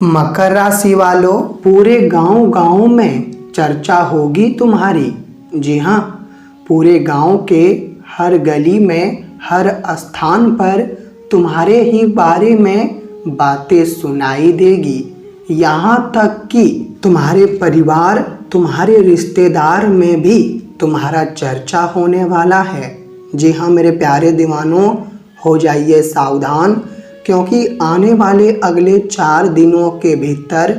मकर राशि वालों, पूरे गांव गांव में चर्चा होगी तुम्हारी। जी हाँ, पूरे गांव के हर गली में, हर स्थान पर तुम्हारे ही बारे में बातें सुनाई देगी। यहाँ तक कि तुम्हारे परिवार, तुम्हारे रिश्तेदार में भी तुम्हारा चर्चा होने वाला है। जी हाँ मेरे प्यारे दीवानों, हो जाइए सावधान, क्योंकि आने वाले अगले 4 दिनों के भीतर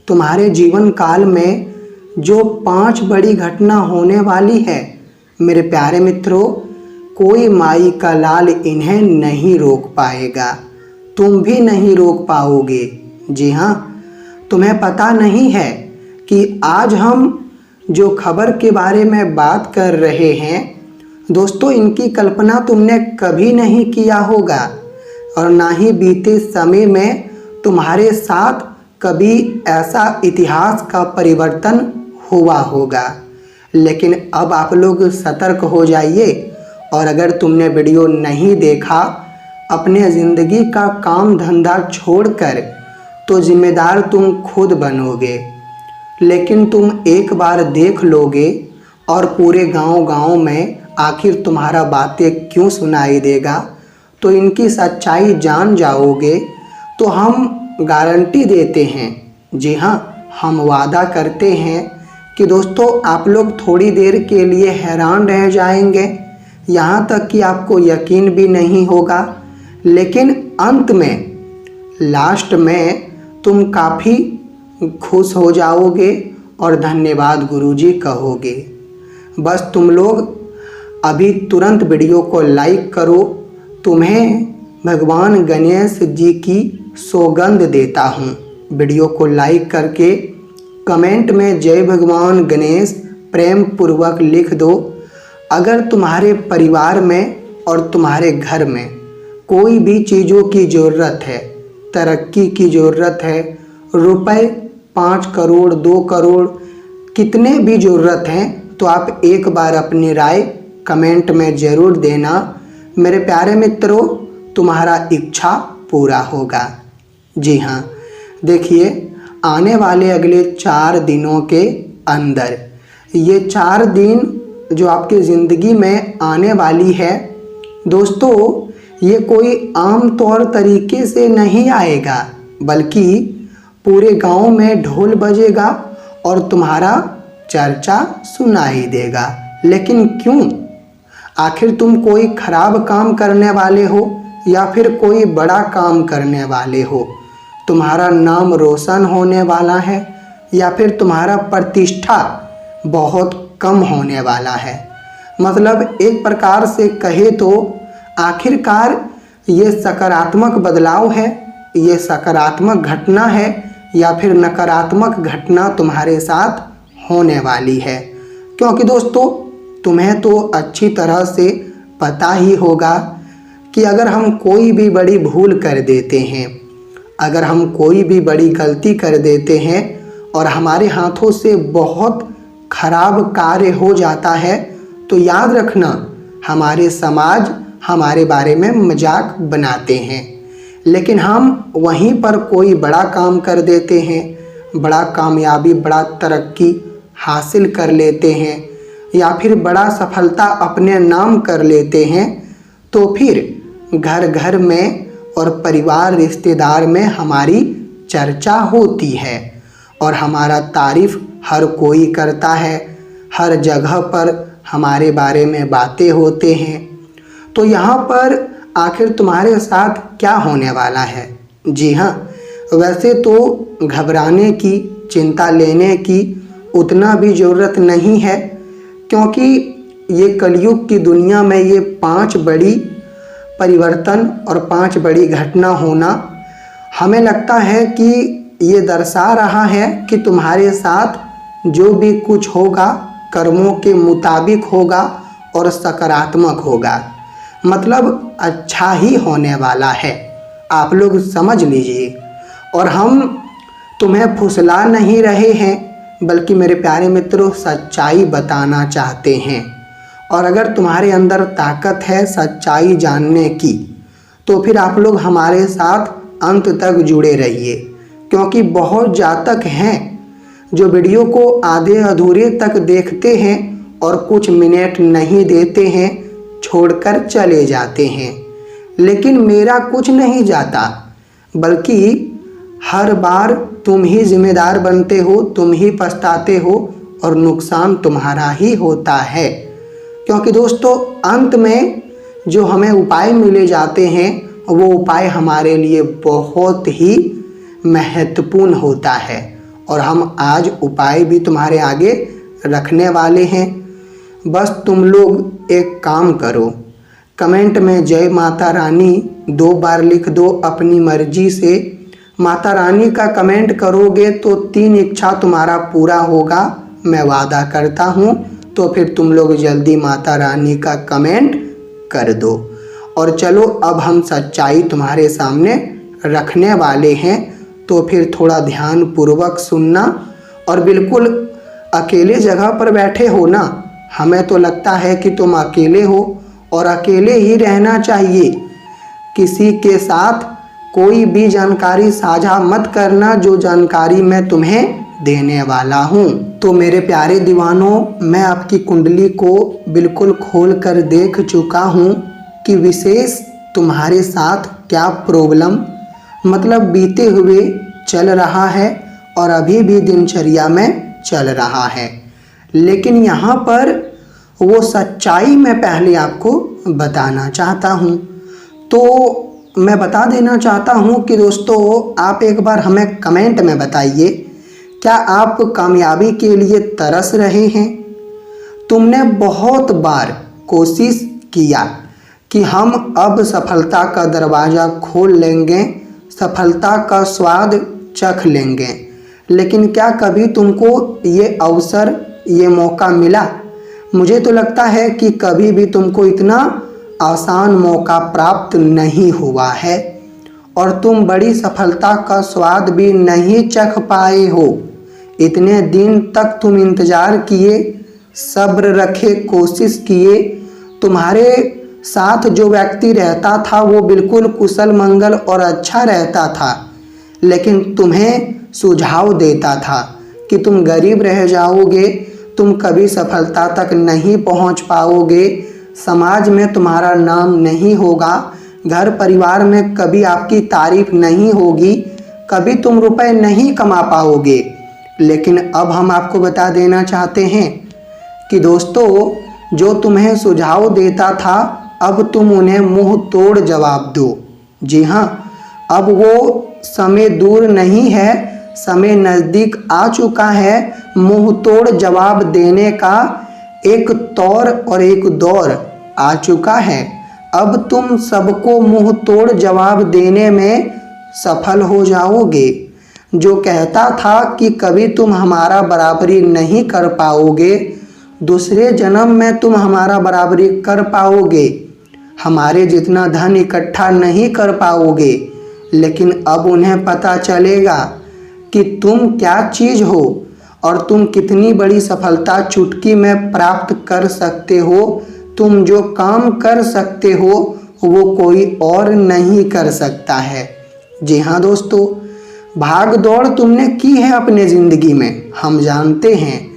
तुम्हारे जीवन काल में जो 5 बड़ी घटना होने वाली है, मेरे प्यारे मित्रों, कोई माई का लाल इन्हें नहीं रोक पाएगा। तुम भी नहीं रोक पाओगे। जी हाँ, तुम्हें पता नहीं है कि आज हम जो खबर के बारे में बात कर रहे हैं दोस्तों, इनकी कल्पना तुमने कभी नहीं किया होगा और ना ही बीते समय में तुम्हारे साथ कभी ऐसा इतिहास का परिवर्तन हुआ होगा। लेकिन अब आप लोग सतर्क हो जाइए, और अगर तुमने वीडियो नहीं देखा, अपने ज़िंदगी का काम धंधा छोड़कर, तो जिम्मेदार तुम खुद बनोगे। लेकिन तुम एक बार देख लोगे और पूरे गांव गांव में आखिर तुम्हारा बातें क्यों सुनाई देगा, तो इनकी सच्चाई जान जाओगे। तो हम गारंटी देते हैं, जी हाँ, हम वादा करते हैं कि दोस्तों आप लोग थोड़ी देर के लिए हैरान रह जाएंगे, यहाँ तक कि आपको यकीन भी नहीं होगा। लेकिन अंत में, लास्ट में तुम काफ़ी खुश हो जाओगे और धन्यवाद गुरुजी कहोगे। बस तुम लोग अभी तुरंत वीडियो को लाइक करो। तुम्हें भगवान गणेश जी की सौगंध देता हूँ, वीडियो को लाइक करके कमेंट में जय भगवान गणेश प्रेम पूर्वक लिख दो। अगर तुम्हारे परिवार में और तुम्हारे घर में कोई भी चीज़ों की ज़रूरत है, तरक्की की ज़रूरत है, रुपए 5 करोड़ 2 करोड़ कितने भी ज़रूरत हैं, तो आप एक बार अपनी राय कमेंट में ज़रूर देना। मेरे प्यारे मित्रों, तुम्हारा इच्छा पूरा होगा। जी हाँ, देखिए आने वाले अगले 4 दिनों के अंदर, ये 4 दिन जो आपकी ज़िंदगी में आने वाली है दोस्तों, ये कोई आम तौर तरीके से नहीं आएगा, बल्कि पूरे गांव में ढोल बजेगा और तुम्हारा चर्चा सुनाई देगा। लेकिन क्यों? आखिर तुम कोई खराब काम करने वाले हो या फिर कोई बड़ा काम करने वाले हो? तुम्हारा नाम रोशन होने वाला है या फिर तुम्हारा प्रतिष्ठा बहुत कम होने वाला है? मतलब एक प्रकार से कहे तो आखिरकार ये सकारात्मक बदलाव है, ये सकारात्मक घटना है या फिर नकारात्मक घटना तुम्हारे साथ होने वाली है? क्योंकि दोस्तों तुम्हें तो अच्छी तरह से पता ही होगा कि अगर हम कोई भी बड़ी भूल कर देते हैं, अगर हम कोई भी बड़ी गलती कर देते हैं और हमारे हाथों से बहुत खराब कार्य हो जाता है, तो याद रखना हमारे समाज हमारे बारे में मजाक बनाते हैं। लेकिन हम वहीं पर कोई बड़ा काम कर देते हैं, बड़ा कामयाबी, बड़ा तरक्की हासिल कर लेते हैं या फिर बड़ा सफलता अपने नाम कर लेते हैं, तो फिर घर घर में और परिवार रिश्तेदार में हमारी चर्चा होती है और हमारा तारीफ हर कोई करता है, हर जगह पर हमारे बारे में बातें होते हैं। तो यहाँ पर आखिर तुम्हारे साथ क्या होने वाला है? जी हाँ, वैसे तो घबराने की, चिंता लेने की उतना भी ज़रूरत नहीं है, क्योंकि ये कलयुग की दुनिया में ये 5 बड़ी परिवर्तन और 5 बड़ी घटना होना हमें लगता है कि ये दर्शा रहा है कि तुम्हारे साथ जो भी कुछ होगा कर्मों के मुताबिक होगा और सकारात्मक होगा, मतलब अच्छा ही होने वाला है। आप लोग समझ लीजिए। और हम तुम्हें फुसला नहीं रहे हैं, बल्कि मेरे प्यारे मित्रों सच्चाई बताना चाहते हैं। और अगर तुम्हारे अंदर ताकत है सच्चाई जानने की, तो फिर आप लोग हमारे साथ अंत तक जुड़े रहिए, क्योंकि बहुत जातक हैं जो वीडियो को आधे अधूरे तक देखते हैं और कुछ मिनट नहीं देते हैं, छोड़कर चले जाते हैं। लेकिन मेरा कुछ नहीं जाता, बल्कि हर बार तुम ही जिम्मेदार बनते हो, तुम ही पछताते हो और नुकसान तुम्हारा ही होता है। क्योंकि दोस्तों अंत में जो हमें उपाय मिले जाते हैं वो उपाय हमारे लिए बहुत ही महत्वपूर्ण होता है और हम आज उपाय भी तुम्हारे आगे रखने वाले हैं। बस तुम लोग एक काम करो, कमेंट में जय माता रानी 2 बार लिख दो अपनी मर्जी से। माता रानी का कमेंट करोगे तो 3 इच्छा तुम्हारा पूरा होगा, मैं वादा करता हूँ। तो फिर तुम लोग जल्दी माता रानी का कमेंट कर दो। और चलो अब हम सच्चाई तुम्हारे सामने रखने वाले हैं, तो फिर थोड़ा ध्यान पूर्वक सुनना। और बिल्कुल अकेले जगह पर बैठे हो ना, हमें तो लगता है कि तुम अकेले हो और अकेले ही रहना चाहिए। किसी के साथ कोई भी जानकारी साझा मत करना जो जानकारी मैं तुम्हें देने वाला हूँ। तो मेरे प्यारे दीवानों, मैं आपकी कुंडली को बिल्कुल खोल कर देख चुका हूँ कि विशेष तुम्हारे साथ क्या प्रॉब्लम मतलब बीते हुए चल रहा है और अभी भी दिनचर्या में चल रहा है। लेकिन यहाँ पर वो सच्चाई मैं पहले आपको बताना चाहता हूँ। तो मैं बता देना चाहता हूँ कि दोस्तों आप एक बार हमें कमेंट में बताइए, क्या आप कामयाबी के लिए तरस रहे हैं? तुमने बहुत बार कोशिश किया कि हम अब सफलता का दरवाज़ा खोल लेंगे, सफलता का स्वाद चख लेंगे, लेकिन क्या कभी तुमको ये अवसर, ये मौका मिला? मुझे तो लगता है कि कभी भी तुमको इतना आसान मौका प्राप्त नहीं हुआ है और तुम बड़ी सफलता का स्वाद भी नहीं चख पाए हो। इतने दिन तक तुम इंतज़ार किए, सब्र रखे, कोशिश किए। तुम्हारे साथ जो व्यक्ति रहता था वो बिल्कुल कुशल मंगल और अच्छा रहता था, लेकिन तुम्हें सुझाव देता था कि तुम गरीब रह जाओगे, तुम कभी सफलता तक नहीं पहुंच पाओगे, समाज में तुम्हारा नाम नहीं होगा, घर परिवार में कभी आपकी तारीफ नहीं होगी, कभी तुम रुपए नहीं कमा पाओगे। लेकिन अब हम आपको बता देना चाहते हैं कि दोस्तों जो तुम्हें सुझाव देता था अब तुम उन्हें मुंह तोड़ जवाब दो। जी हाँ, अब वो समय दूर नहीं है, समय नज़दीक आ चुका है। मुंह तोड़ जवाब देने का एक तौर और एक दौर आ चुका है। अब तुम सबको मुंह तोड़ जवाब देने में सफल हो जाओगे। जो कहता था कि कभी तुम हमारा बराबरी नहीं कर पाओगे, दूसरे जन्म में तुम हमारा बराबरी कर पाओगे, हमारे जितना धन इकट्ठा नहीं कर पाओगे, लेकिन अब उन्हें पता चलेगा कि तुम क्या चीज़ हो और तुम कितनी बड़ी सफलता चुटकी में प्राप्त कर सकते हो। तुम जो काम कर सकते हो वो कोई और नहीं कर सकता है। जी हाँ दोस्तों, भाग दौड़ तुमने की है अपने ज़िंदगी में, हम जानते हैं,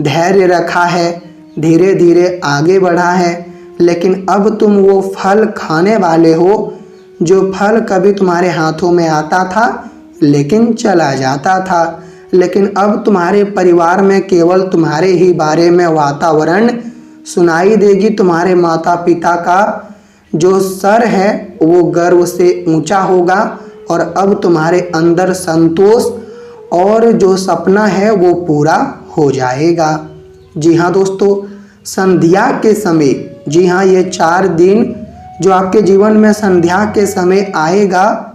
धैर्य रखा है, धीरे धीरे आगे बढ़ा है, लेकिन अब तुम वो फल खाने वाले हो जो फल कभी तुम्हारे हाथों में आता था लेकिन चला जाता था। लेकिन अब तुम्हारे परिवार में केवल तुम्हारे ही बारे में वातावरण सुनाई देगी। तुम्हारे माता पिता का जो सर है वो गर्व से ऊंचा होगा और अब तुम्हारे अंदर संतोष और जो सपना है वो पूरा हो जाएगा। जी हाँ दोस्तों, संध्या के समय, जी हाँ, ये 4 दिन जो आपके जीवन में संध्या के समय आएगा,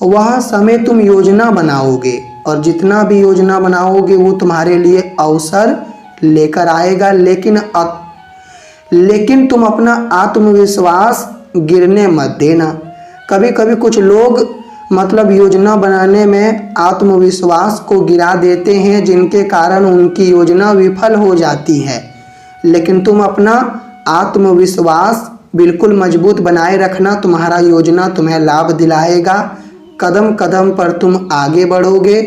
वह समय तुम योजना बनाओगे और जितना भी योजना बनाओगे वो तुम्हारे लिए अवसर लेकर आएगा। लेकिन तुम अपना आत्मविश्वास गिरने मत देना। कभी कभी कुछ लोग मतलब योजना बनाने में आत्मविश्वास को गिरा देते हैं, जिनके कारण उनकी योजना विफल हो जाती है। लेकिन तुम अपना आत्मविश्वास बिल्कुल मजबूत बनाए रखना, तुम्हारा योजना तुम्हें लाभ दिलाएगा, कदम कदम पर तुम आगे बढ़ोगे।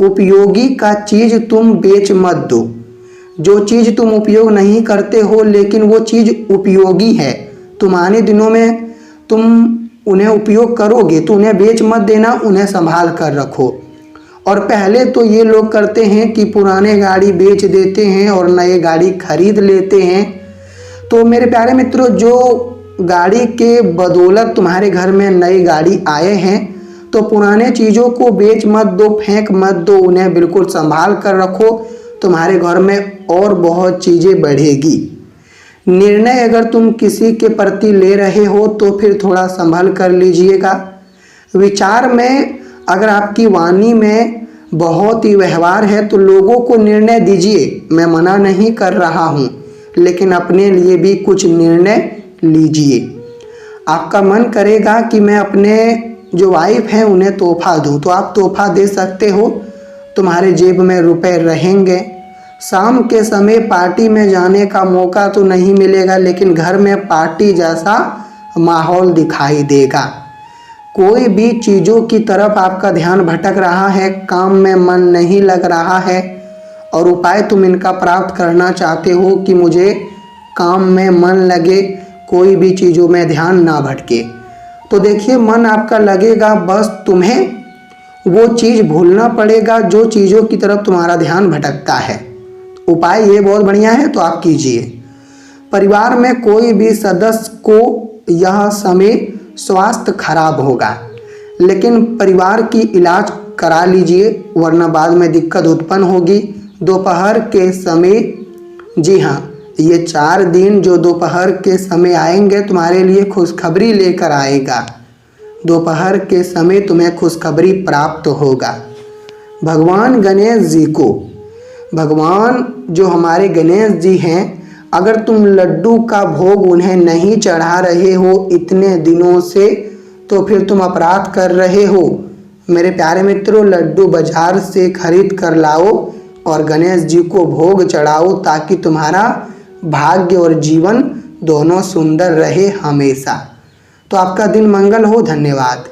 उपयोगी का चीज़ तुम बेच मत दो। जो चीज़ तुम उपयोग नहीं करते हो लेकिन वो चीज़ उपयोगी है, तुम आने दिनों में तुम उन्हें उपयोग करोगे तो उन्हें बेच मत देना, उन्हें संभाल कर रखो। और पहले तो ये लोग करते हैं कि पुराने गाड़ी बेच देते हैं और नए गाड़ी खरीद लेते हैं। तो मेरे प्यारे मित्रों, जो गाड़ी के बदौलत तुम्हारे घर में नई गाड़ी आए हैं, तो पुराने चीज़ों को बेच मत दो, फेंक मत दो, उन्हें बिल्कुल संभाल कर रखो। तुम्हारे घर में और बहुत चीज़ें बढ़ेगी। निर्णय अगर तुम किसी के प्रति ले रहे हो तो फिर थोड़ा संभल कर लीजिएगा। विचार में अगर आपकी वाणी में बहुत ही व्यवहार है तो लोगों को निर्णय दीजिए, मैं मना नहीं कर रहा हूँ, लेकिन अपने लिए भी कुछ निर्णय लीजिए। आपका मन करेगा कि मैं अपने जो वाइफ हैं उन्हें तोहफा दूँ, तो आप तोहफा दे सकते हो। तुम्हारे जेब में रुपए रहेंगे। शाम के समय पार्टी में जाने का मौका तो नहीं मिलेगा, लेकिन घर में पार्टी जैसा माहौल दिखाई देगा। कोई भी चीज़ों की तरफ आपका ध्यान भटक रहा है, काम में मन नहीं लग रहा है और उपाय तुम इनका प्राप्त करना चाहते हो कि मुझे काम में मन लगे, कोई भी चीज़ों में ध्यान ना भटके। तो देखिए, मन आपका लगेगा, बस तुम्हें वो चीज़ भूलना पड़ेगा जो चीज़ों की तरफ तुम्हारा ध्यान भटकता है। उपाय ये बहुत बढ़िया है, तो आप कीजिए। परिवार में कोई भी सदस्य को यह समय स्वास्थ्य खराब होगा, लेकिन परिवार की इलाज करा लीजिए, वरना बाद में दिक्कत उत्पन्न होगी। दोपहर के समय, जी हाँ, ये 4 दिन जो दोपहर के समय आएंगे तुम्हारे लिए खुशखबरी लेकर आएगा। दोपहर के समय तुम्हें खुशखबरी प्राप्त होगा। भगवान गणेश जी को, भगवान जो हमारे गणेश जी हैं, अगर तुम लड्डू का भोग उन्हें नहीं चढ़ा रहे हो इतने दिनों से, तो फिर तुम अपराध कर रहे हो। मेरे प्यारे मित्रों, लड्डू बाजार से खरीद कर लाओ और गणेश जी को भोग चढ़ाओ, ताकि तुम्हारा भाग्य और जीवन दोनों सुंदर रहे हमेशा। तो आपका दिन मंगल हो। धन्यवाद।